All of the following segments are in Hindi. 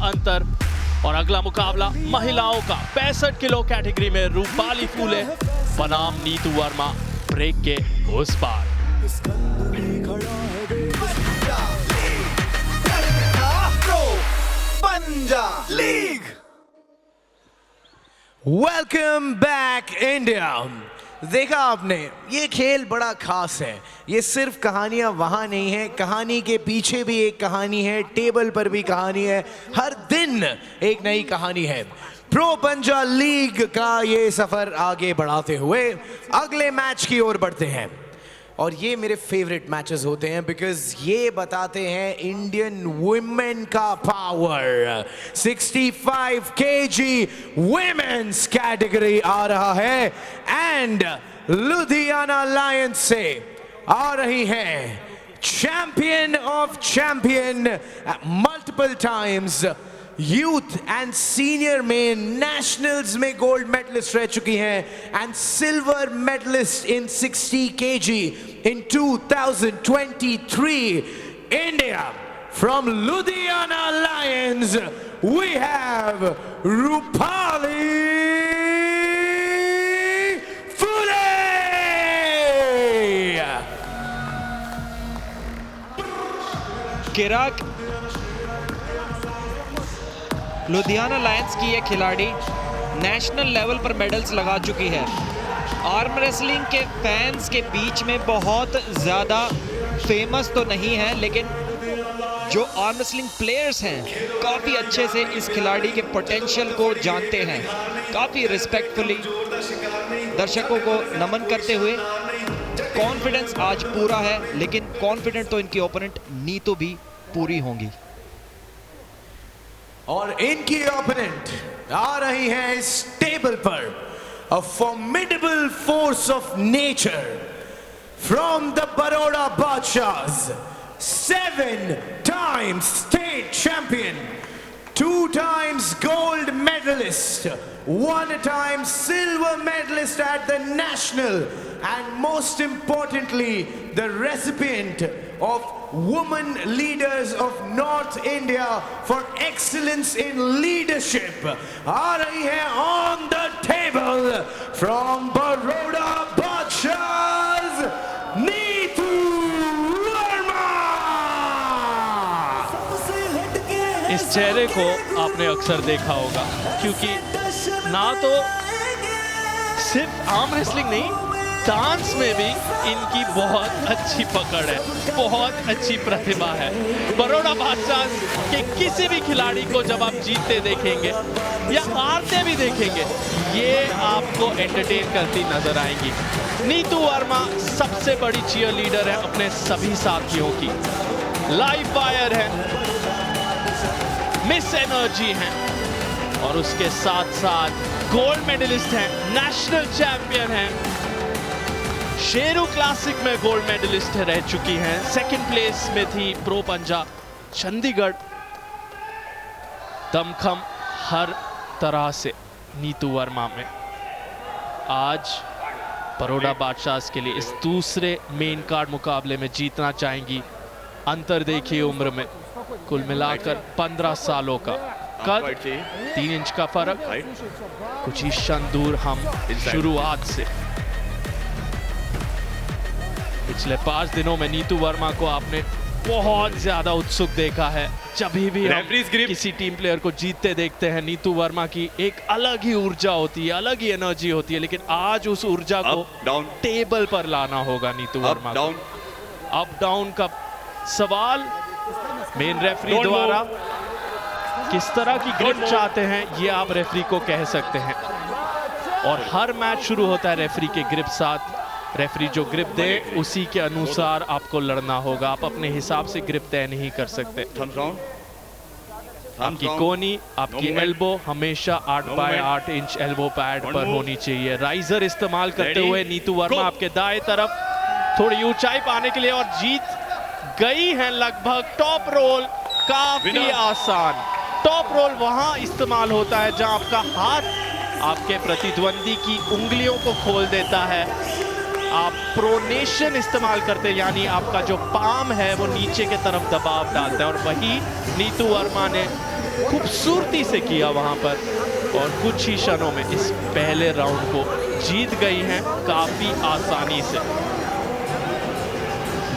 अंतर। और अगला मुकाबला महिलाओं का 65 किलो कैटेगरी में रूपाली फूले बनाम नीतू वर्मा ब्रेक के उस पार। Welcome back India. देखा आपने, ये खेल बड़ा खास है। ये सिर्फ कहानियां वहां नहीं है, कहानी के पीछे भी एक कहानी है, टेबल पर भी कहानी है, हर दिन एक नई कहानी है। प्रो पंजा लीग का ये सफर आगे बढ़ाते हुए अगले मैच की ओर बढ़ते हैं। और ये मेरे फेवरेट मैचेस होते हैं बिकॉज ये बताते हैं इंडियन वुमेन का पावर। 65 केजी वुमेन्स कैटेगरी आ रहा है एंड लुधियाना लायंस से आ रही है champion of champions, multiple times youth and senior में नेशनल्स में गोल्ड मेडलिस्ट रह चुकी हैं and silver medalist in 60 KG in 2023। India from Ludhiana Lions we have Rupali Phule. किराक लुधियाना लायंस की ये खिलाड़ी नेशनल लेवल पर मेडल्स लगा चुकी है। आर्म रेसलिंग के फैंस के बीच में बहुत ज़्यादा फेमस तो नहीं है, लेकिन जो आर्म रेसलिंग प्लेयर्स हैं काफ़ी अच्छे से इस खिलाड़ी के पोटेंशियल को जानते हैं। काफ़ी रिस्पेक्टफुली दर्शकों को नमन करते हुए कॉन्फिडेंस आज पूरा है, लेकिन कॉन्फिडेंट तो इनकी ओपोनेंट नीतू भी पूरी होंगी। और इनकी ओपोनेंट आ रही है इस टेबल पर, a formidable force of nature from the Baroda बादशाहs, 7 times state champion, 2 times gold medalist, 1 time silver medalist at the national, and most importantly the recipient of Women Leaders of North India for Excellence in Leadership। आ रही है on the table from Baroda Badshahs, Neetu Verma. इस चेहरे को आपने अक्सर देखा होगा, क्योंकि ना तो सिर्फ आर्म रेसलिंग नहीं, डांस में भी इनकी बहुत अच्छी पकड़ है, बहुत अच्छी प्रतिभा है। बड़ौदा बादशाह के किसी भी खिलाड़ी को जब आप जीतते देखेंगे या हारते भी देखेंगे, ये आपको एंटरटेन करती नजर आएंगी। नीतू वर्मा सबसे बड़ी चीयर लीडर है अपने सभी साथियों की, लाइव फायर है, मिस एनर्जी है, और उसके साथ साथ गोल्ड मेडलिस्ट हैं, नेशनल चैंपियन हैं, शेरू क्लासिक में गोल्ड मेडलिस्ट रह चुकी हैं, सेकंड प्लेस में थी प्रो पंजा चंडीगढ़। दमखम हर तरह से नीतू वर्मा में। आज बड़ौदा बादशाहs के लिए इस दूसरे मेन कार्ड मुकाबले में जीतना चाहेंगी। अंतर देखिए उम्र में, कुल मिलाकर 15 सालों का कद, 3 इंच का फर्क, कुछ ही क्षण दूर हम शुरुआत से। पिछले 5 दिनों में नीतू वर्मा को आपने बहुत ज्यादा उत्सुक देखा है। जब भी हम किसी टीम प्लेयर को जीतते देखते हैं, नीतू वर्मा की एक अलग ही ऊर्जा होती है, अलग ही एनर्जी होती है, लेकिन आज उस ऊर्जा को टेबल पर लाना होगा नीतू वर्मा को। अप डाउन का सवाल मेन रेफरी द्वारा किस तरह की ग्रिप चाहते हैं, ये आप रेफरी को कह सकते हैं। और हर मैच शुरू होता है रेफरी के ग्रिप साथ। रेफरी जो ग्रिप दे उसी के अनुसार आपको लड़ना होगा, आप अपने हिसाब से ग्रिप तय नहीं कर सकते। आपकी कोनी, आपकी एल्बो हमेशा 8 बाय 8 इंच एल्बो पैड पर होनी चाहिए। राइजर इस्तेमाल करते हुए नीतू वर्मा आपके दाएं तरफ थोड़ी ऊंचाई पाने के लिए, और जीत गई है लगभग। टॉप रोल काफी आसान, टॉप रोल वहां इस्तेमाल होता है जहां आपका हाथ आपके प्रतिद्वंदी की उंगलियों को खोल देता है। आप प्रोनेशन इस्तेमाल करते हैं, यानी आपका जो पाम है वो नीचे की तरफ दबाव डालता है, और वही नीतू वर्मा ने खूबसूरती से किया वहां पर और कुछ ही क्षणों में इस पहले राउंड को जीत गई हैं काफी आसानी से।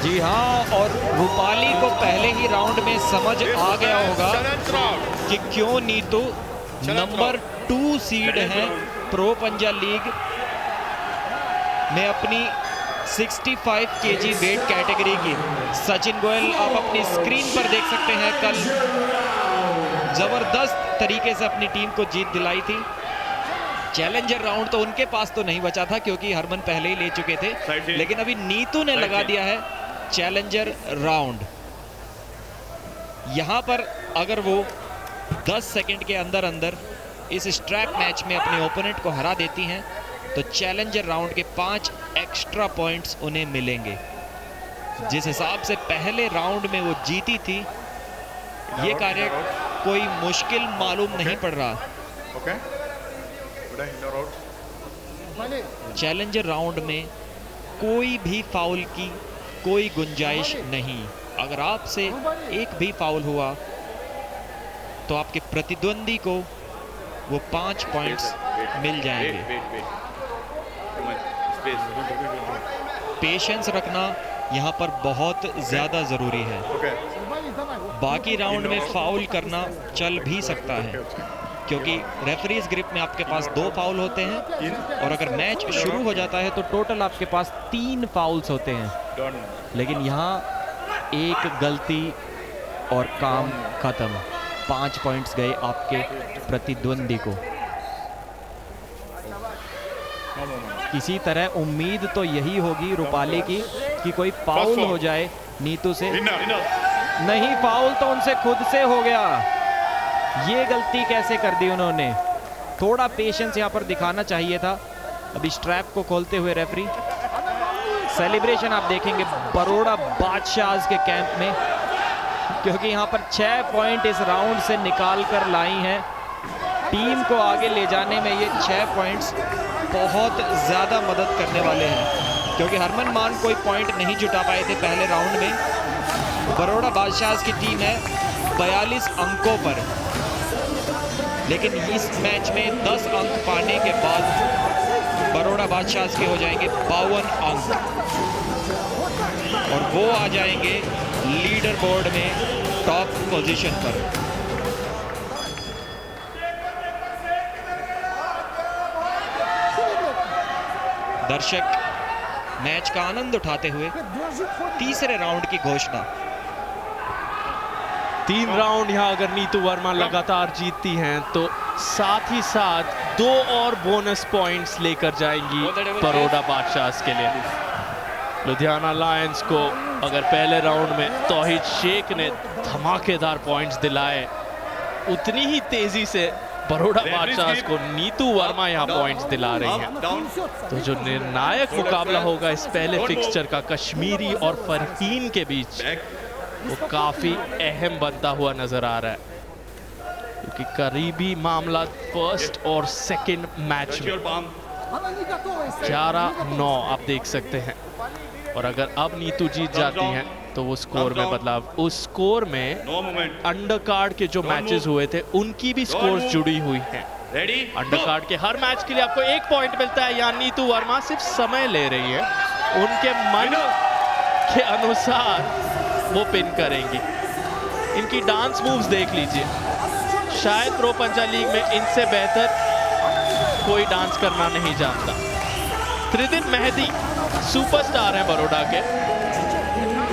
जी हाँ, और रूपाली को पहले ही राउंड में समझ आ गया होगा कि क्यों नीतू नंबर 2 सीड है प्रो पंजा लीग में अपनी 65 केजी वेट कैटेगरी की। सचिन गोयल आप अपनी स्क्रीन पर देख सकते हैं, कल जबरदस्त तरीके से अपनी टीम को जीत दिलाई थी। चैलेंजर राउंड तो उनके पास तो नहीं बचा था क्योंकि हरमन पहले ही ले चुके थे, लेकिन अभी नीतू ने लगा दिया है चैलेंजर राउंड। यहां पर अगर वो 10 सेकंड के अंदर अंदर इस स्ट्रैप मैच में अपने ओपोनेंट को हरा देती हैं तो चैलेंजर राउंड के 5 एक्स्ट्रा पॉइंट्स उन्हें मिलेंगे। जिस हिसाब से पहले राउंड में वो जीती थी, ये कार्य कोई मुश्किल मालूम नहीं पड़ रहा। चैलेंजर राउंड में कोई भी फाउल की कोई गुंजाइश नहीं। अगर आपसे एक भी फाउल हुआ तो आपके प्रतिद्वंदी को वो 5 पॉइंट्स मिल जाएंगे। पेशेंस रखना यहाँ पर बहुत ज़्यादा ज़रूरी है। बाकी राउंड में फाउल करना चल भी सकता है क्योंकि रेफरीज ग्रिप में आपके पास 2 फाउल होते हैं और अगर मैच शुरू हो जाता है तो टोटल आपके पास 3 फाउल्स होते हैं, लेकिन यहाँ एक गलती और काम खत्म। 5 पॉइंट्स गए आपके प्रतिद्वंदी को। किसी तरह उम्मीद तो यही होगी रूपाली की कि कोई फाउल हो जाए नीतू से। नहीं, फाउल तो उनसे खुद से हो गया। ये गलती कैसे कर दी उन्होंने? थोड़ा पेशेंस यहाँ पर दिखाना चाहिए था। अभी स्ट्रैप को खोलते हुए रेफरी। सेलिब्रेशन आप देखेंगे बरोड़ा बादशाहs के कैंप में, क्योंकि यहाँ पर 6 पॉइंट इस राउंड से निकाल कर लाई हैं। टीम को आगे ले जाने में ये 6 पॉइंट्स बहुत ज़्यादा मदद करने वाले हैं, क्योंकि हरमन मान कोई पॉइंट नहीं जुटा पाए थे पहले राउंड में। बरोड़ा बादशाहs की टीम है 42 अंकों पर, लेकिन इस मैच में 10 अंक पाने के बाद बरोड़ा बादशाहs के हो जाएंगे 52 अंक और वो आ जाएंगे लीडर बोर्ड में टॉप पोजीशन पर। दर्शक मैच का आनंद उठाते हुए तीसरे राउंड की घोषणा। 3 राउंड यहाँ अगर नीतू वर्मा लगातार जीतती हैं तो साथ ही साथ 2 और बोनस पॉइंट्स लेकर जाएंगी बरोड़ा बादशाहs के लिए। लुधियाना लायंस को अगर पहले राउंड में तौहीद शेख ने धमाकेदार पॉइंट्स दिलाए, उतनी ही तेजी से बरोड़ा बादशाहs को नीतू वर्मा यहाँ पॉइंट्स दिला रही हैं। तो जो निर्णायक मुकाबला होगा इस पहले फिक्सचर का कश्मीरी और फरहीन के बीच, वो काफी अहम बनता हुआ नजर आ रहा है, क्योंकि करीबी मामला फर्स्ट और सेकंड मैच में 11-9 आप देख सकते हैं। और अगर अब नीतू जीत जाती हैं तो वो स्कोर में बदलाव, उस स्कोर में अंडर कार्ड के जो मैचेस हुए थे उनकी भी स्कोर्स जुड़ी हुई हैं। अंडर कार्ड के हर मैच के लिए आपको 1 पॉइंट मिलता है। या नीतू वर्मा सिर्फ समय ले रही है, उनके मन के अनुसार वो पिन करेंगी। इनकी डांस मूव्स देख लीजिए, शायद प्रो पंजा लीग में इनसे बेहतर कोई डांस करना नहीं जानता। त्रिदिन मेहदी सुपरस्टार हैं बरोड़ा के,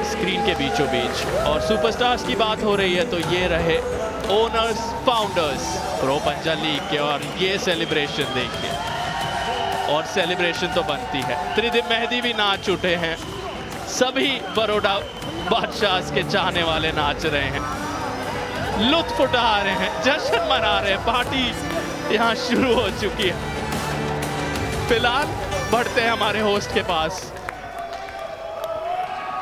स्क्रीन के बीचों बीच। और सुपरस्टार्स की बात हो रही है तो ये रहे ओनर्स फाउंडर्स प्रो पंजा लीग के, और ये सेलिब्रेशन देखिए, और सेलिब्रेशन तो बनती है। त्रिदिन मेहदी भी नाच उठे हैं, सभी बरोड़ा बादशाहs के चाहने वाले नाच रहे हैं, लुत्फ उठा रहे हैं, जश्न मना रहे हैं। पार्टी यहाँ शुरू हो चुकी है। फिलहाल बढ़ते हैं हमारे होस्ट के पास।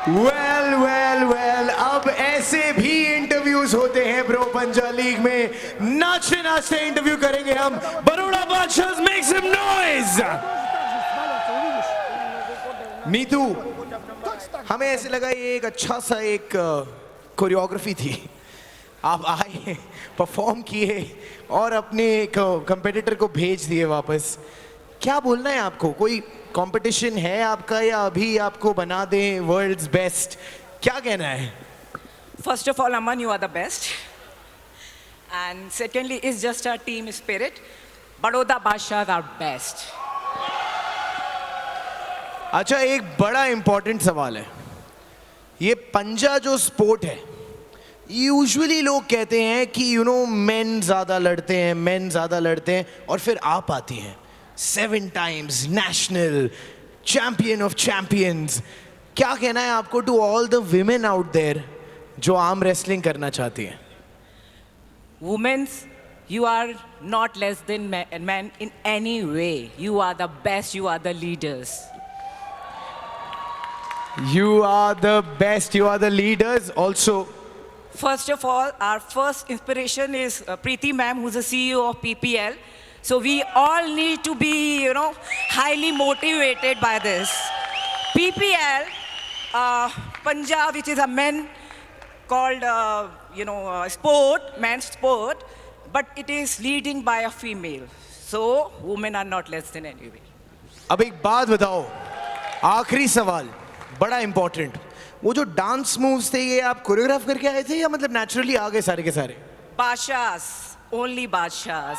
वेल अब ऐसे भी इंटरव्यूज होते हैं प्रो पंजा लीग में। नाचते नाचते इंटरव्यू करेंगे हम। बरोड़ा बादशाहs, मेक सम नॉइज। नीतू, हमें ऐसे लगा ये एक अच्छा सा एक कोरियोग्राफी थी। आप आए, परफॉर्म किए और अपने कंपेटिटर को भेज दिए वापस। क्या बोलना है आपको? कोई कंपटीशन है आपका या अभी आपको बना दें वर्ल्ड्स बेस्ट? क्या कहना है? First of all, Aman, you are the best. And secondly, it's just a team spirit. Baroda Badshahs are best. अच्छा, एक बड़ा इंपॉर्टेंट सवाल है। ये पंजा जो स्पोर्ट है, यूजुअली लोग कहते हैं कि मेन ज़्यादा लड़ते हैं, मेन ज़्यादा लड़ते हैं, और फिर आप आती हैं 7 times national champion of champions. क्या कहना है आपको to all the women out there जो आर्म रेसलिंग करना चाहती हैं? Women's, you are not less than men in any way. You are the best, you are the leaders. You are the best, you are the leaders also. First of all, our first inspiration is Preeti ma'am, who's the CEO of PPL. So we all need to be, highly motivated by this. PPL, Punjab, which is a men called, sport, men's sport, but it is leading by a female. So women are not less than any way. अब एक बात बताओ, आखिरी सवाल बड़ा इंपॉर्टेंट। वो जो डांस मूव्स थे, ये आप कोरियोग्राफ करके आए थे या मतलब नेचुरली आ गए सारे के सारे? Badshahs, only Badshahs.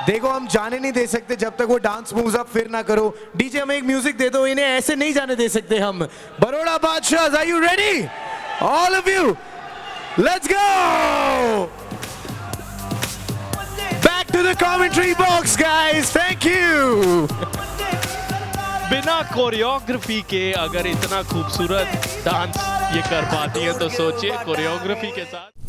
देखो, हम जाने नहीं दे सकते जब तक वो डांस मूव्स आप फिर ना करो। डीजे, हमें एक म्यूजिक दे दो, इन्हें ऐसे नहीं जाने दे सकते हम। Baroda Badshah, are you ready? All of you, let's go back to the commentary box guys. Thank you. बिना कोरियोग्राफी के अगर इतना खूबसूरत डांस ये कर पाती है तो सोचिए कोरियोग्राफी के साथ।